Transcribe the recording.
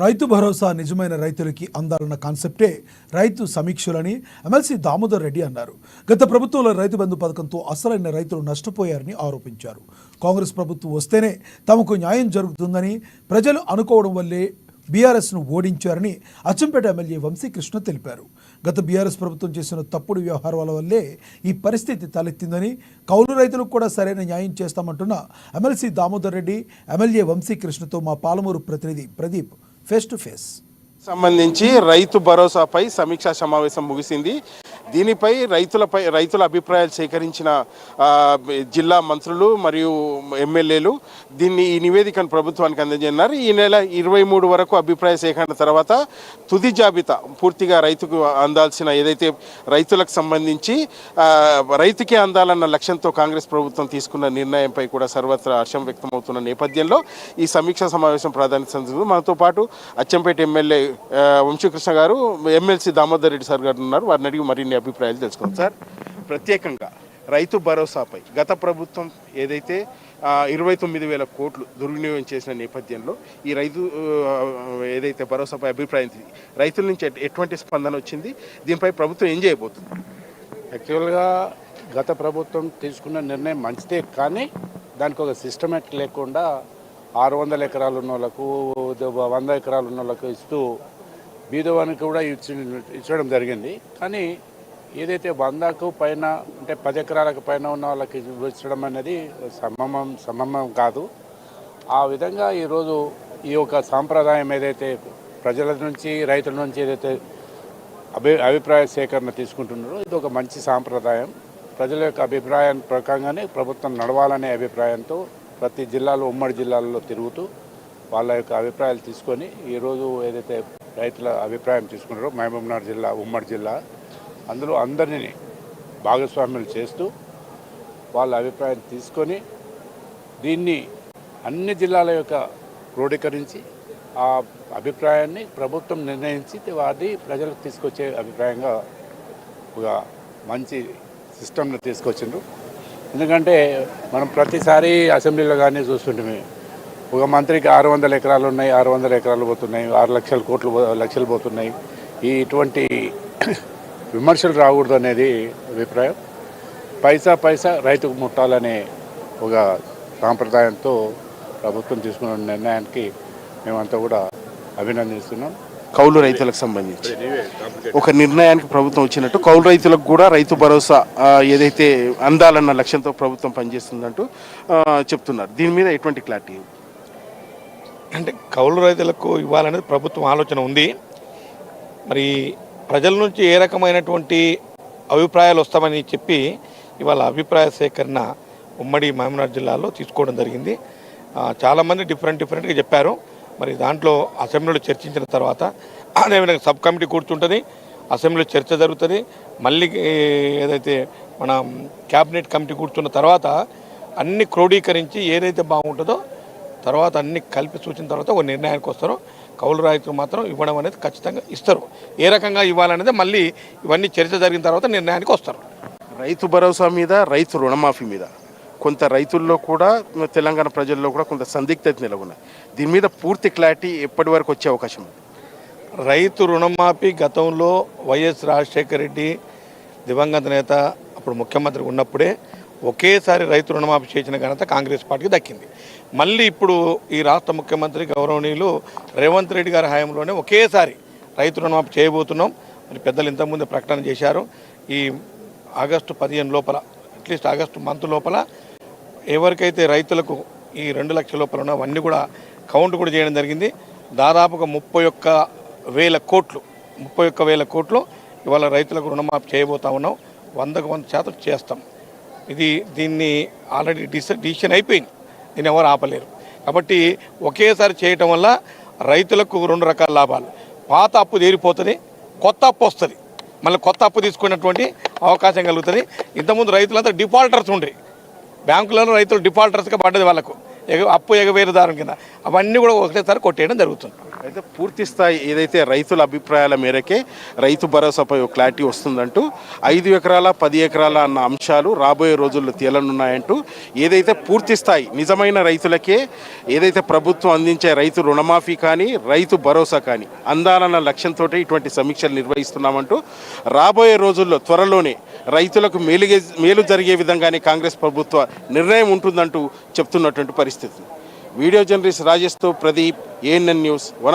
రైతు భరోసా నిజమైన రైతులకి అందాలన్న కాన్సెప్టే రైతు సమీక్షలని ఎమ్మెల్సీ దామోదర్ రెడ్డి అన్నారు. గత ప్రభుత్వంలో రైతు బంధు పథకంతో అసలైన రైతులు నష్టపోయారని ఆరోపించారు. కాంగ్రెస్ ప్రభుత్వం వస్తేనే తమకు న్యాయం జరుగుతుందని ప్రజలు అనుకోవడం వల్లే బీఆర్ఎస్ను ఓడించారని అచ్చంపేట ఎమ్మెల్యే వంశీకృష్ణ తెలిపారు. గత బీఆర్ఎస్ ప్రభుత్వం చేసిన తప్పుడు వ్యవహారాల వల్లే ఈ పరిస్థితి తలెత్తిందని, కౌలు రైతులకు కూడా సరైన న్యాయం చేస్తామంటున్న ఎమ్మెల్సీ దామోదర్ రెడ్డి ఎమ్మెల్యే వంశీకృష్ణతో మా పాలమూరు ప్రతినిధి ప్రదీప్ ఫేస్ టు ఫేస్. సంబంధించి రైతు భరోసాపై సమీక్షా సమావేశం ముగిసింది. దీనిపై రైతుల అభిప్రాయాలు సేకరించిన జిల్లా మంత్రులు మరియు ఎమ్మెల్యేలు ఈ నివేదికను ప్రభుత్వానికి అందజేస్తున్నారు. ఈ నెల 23 వరకు అభిప్రాయ సేకరణ తర్వాత తుది జాబితా పూర్తిగా రైతుకు అందాల్సిన ఏదైతే రైతులకు సంబంధించి రైతుకే అందాలన్న లక్ష్యంతో కాంగ్రెస్ ప్రభుత్వం తీసుకున్న నిర్ణయంపై కూడా సర్వత్రా హర్షం వ్యక్తమవుతున్న నేపథ్యంలో ఈ సమీక్షా సమావేశం ప్రాధాన్యత సందర్భంగా మనతో పాటు అచ్చంపేట ఎమ్మెల్యే వంశీకృష్ణ గారు, ఎమ్మెల్సీ దామోదర్ రెడ్డి సార్ గారు ఉన్నారు. వారిని అడిగి మరిన్ని అభిప్రాయాలు తెలుసుకుందాం. సార్, ప్రత్యేకంగా రైతు భరోసాపై గత ప్రభుత్వం ఏదైతే 29,000 కోట్లు దుర్వినియోగం చేసిన నేపథ్యంలో ఈ రైతు ఏదైతే భరోసాపై అభిప్రాయం రైతుల నుంచి ఎటువంటి స్పందన వచ్చింది, దీనిపై ప్రభుత్వం ఏం చేయబోతుంది? యాక్చువల్గా గత ప్రభుత్వం తీసుకున్న నిర్ణయం మంచిదే, కానీ దానికి ఒక సిస్టమేటిక్ లేకుండా 600 ఎకరాలు ఉన్న వాళ్ళకు 100 ఎకరాలు ఉన్న వాళ్ళకు ఇస్తూ బీదవానికి కూడా ఇచ్చడం జరిగింది. కానీ ఏదైతే 100కు పైన అంటే 10 ఎకరాలకు పైన ఉన్న వాళ్ళకి ఇచ్చడం అనేది సమమం కాదు. ఆ విధంగా ఈరోజు ఈ యొక్క సాంప్రదాయం ఏదైతే ప్రజల నుంచి రైతుల నుంచి ఏదైతే అభిప్రాయ సేకరణ తీసుకుంటున్నారో ఇది ఒక మంచి సాంప్రదాయం. ప్రజల యొక్క అభిప్రాయం ప్రకారంగానే ప్రభుత్వం నడవాలనే అభిప్రాయంతో ప్రతి జిల్లాలో ఉమ్మడి జిల్లాల్లో తిరుగుతూ వాళ్ళ యొక్క అభిప్రాయాలు తీసుకొని ఈరోజు ఏదైతే రైతుల అభిప్రాయం తీసుకున్నారో మహబూబ్నగర్ జిల్లా ఉమ్మడి జిల్లా అందులో అందరినీ భాగస్వామ్యులు చేస్తూ వాళ్ళ అభిప్రాయం తీసుకొని దీన్ని అన్ని జిల్లాల యొక్క క్రోడీకరించి ఆ అభిప్రాయాన్ని ప్రభుత్వం నిర్ణయించి అది ప్రజలకు తీసుకొచ్చే అభిప్రాయంగా ఒక మంచి సిస్టమ్ని తీసుకొచ్చిండ్రు. ఎందుకంటే మనం ప్రతిసారి అసెంబ్లీలో కానీ చూస్తుంటే ఒక మంత్రికి 600 ఎకరాలు ఉన్నాయి, 600 ఎకరాలు పోతున్నాయి, 6 లక్షలు పోతున్నాయి. ఇటువంటి విమర్శలు రాకూడదు అనేది అభిప్రాయం. పైసా రైతుకు ముట్టాలనే ఒక సాంప్రదాయంతో ప్రభుత్వం తీసుకున్న నిర్ణయానికి మేమంతా కూడా అభినందిస్తున్నాం. కౌలు రైతులకు సంబంధించి ఒక నిర్ణయానికి ప్రభుత్వం వచ్చినట్టు కౌలు రైతులకు కూడా రైతు భరోసా ఏదైతే అందాలన్న లక్ష్యంతో ప్రభుత్వం పనిచేస్తుందంటూ చెప్తున్నారు. దీని మీద ఎటువంటి క్లారిటీ? అంటే కౌలు రైతులకు ఇవ్వాలనేది ప్రభుత్వం ఆలోచన ఉంది. మరి ప్రజల నుంచి ఏ రకమైనటువంటి అభిప్రాయాలు వస్తామని చెప్పి ఇవాళ అభిప్రాయ సేకరణ ఉమ్మడి మహబూబ్నగర్ జిల్లాలో తీసుకోవడం జరిగింది. చాలామంది డిఫరెంట్గా చెప్పారు. మరి దాంట్లో అసెంబ్లీలో చర్చించిన తర్వాత అదేవిధంగా సబ్ కమిటీ కూర్చుంటుంది, అసెంబ్లీలో చర్చ జరుగుతుంది. మళ్ళీ ఏదైతే మన క్యాబినెట్ కమిటీ కూర్చున్న తర్వాత అన్ని క్రోడీకరించి ఏదైతే బాగుంటుందో తర్వాత అన్ని కలిపి సూచించిన తర్వాత ఒక నిర్ణయానికి వస్తారో. కౌలు రైతులు మాత్రం ఇవ్వడం అనేది ఖచ్చితంగా ఇస్తారు. ఏ రకంగా ఇవ్వాలనేది మళ్ళీ ఇవన్నీ చర్చ జరిగిన తర్వాత నిర్ణయానికి వస్తారు. రైతు భరోసా మీద, రైతు రుణమాఫీ మీద కొంత రైతుల్లో కూడా, తెలంగాణ ప్రజల్లో కూడా కొంత సందిగ్ధత నెలకొన్నాయి. దీని మీద పూర్తి క్లారిటీ ఎప్పటి వరకు వచ్చే అవకాశం ఉంది? రైతు రుణమాఫీ గతంలో వైఎస్ రాజశేఖర రెడ్డి దివంగత నేత అప్పుడు ముఖ్యమంత్రి ఉన్నప్పుడే ఒకేసారి రైతు రుణమాఫీ చేసిన ఘనత కాంగ్రెస్ పార్టీకి దక్కింది. మళ్ళీ ఇప్పుడు ఈ రాష్ట్ర ముఖ్యమంత్రి గౌరవనీయులు రేవంత్ రెడ్డి గారి హయాంలోనే ఒకేసారి రైతు రుణమాఫీ చేయబోతున్నాం. మరి పెద్దలు ఇంతకుముందు ప్రకటన చేశారు. ఈ ఆగస్టు 15 లోపల, అట్లీస్ట్ ఆగస్టు మంత్ లోపల ఎవరికైతే రైతులకు ఈ 2 లక్షల లోపల ఉన్న అవన్నీ కూడా కౌంట్ కూడా చేయడం జరిగింది. దాదాపుగా 31,000 కోట్లు ఇవాళ రైతులకు రుణమాఫీ చేయబోతా ఉన్నాం. 100కు 100% చేస్తాం. దీన్ని ఆల్రెడీ డిసిషన్ అయిపోయింది. దీన్ని ఎవరు ఆపలేరు. కాబట్టి ఒకేసారి చేయటం వల్ల రైతులకు 2 రకాల లాభాలు. పాత అప్పు తీరిపోతుంది, కొత్త అప్పు వస్తుంది. మళ్ళీ కొత్త అప్పు తీసుకునేటువంటి అవకాశం కలుగుతుంది. ఇంతకుముందు రైతులంతా డిఫాల్టర్స్ ఉండే, బ్యాంకులలో రైతులు డిఫాల్టర్స్గా పడ్డది. వాళ్ళకు అప్పు ఎగవేరుదారం కింద అవన్నీ కూడా ఒకటేసారి కొట్టేయడం జరుగుతుంది. అయితే పూర్తి స్థాయి ఏదైతే రైతుల అభిప్రాయాల మేరకే రైతు భరోసాపై ఒక క్లారిటీ వస్తుందంటూ 5 ఎకరాల 10 ఎకరాల అన్న అంశాలు రాబోయే రోజుల్లో తేలనున్నాయంటూ ఏదైతే పూర్తి స్థాయి నిజమైన రైతులకే ఏదైతే ప్రభుత్వం అందించే రైతు రుణమాఫీ కానీ రైతు భరోసా కానీ అందాలన్న లక్ష్యంతో ఇటువంటి సమీక్షలు నిర్వహిస్తున్నామంటూ రాబోయే రోజుల్లో త్వరలోనే రైతులకు మేలు జరిగే విధంగానే కాంగ్రెస్ ప్రభుత్వ నిర్ణయం ఉంటుందంటూ చెప్తున్నటువంటి పరిస్థితి. వీడియో జర్నలిస్ట్ రాజేష్తో ప్రదీప్, ఏఎన్ఎన్ న్యూస్, వనపర్తి.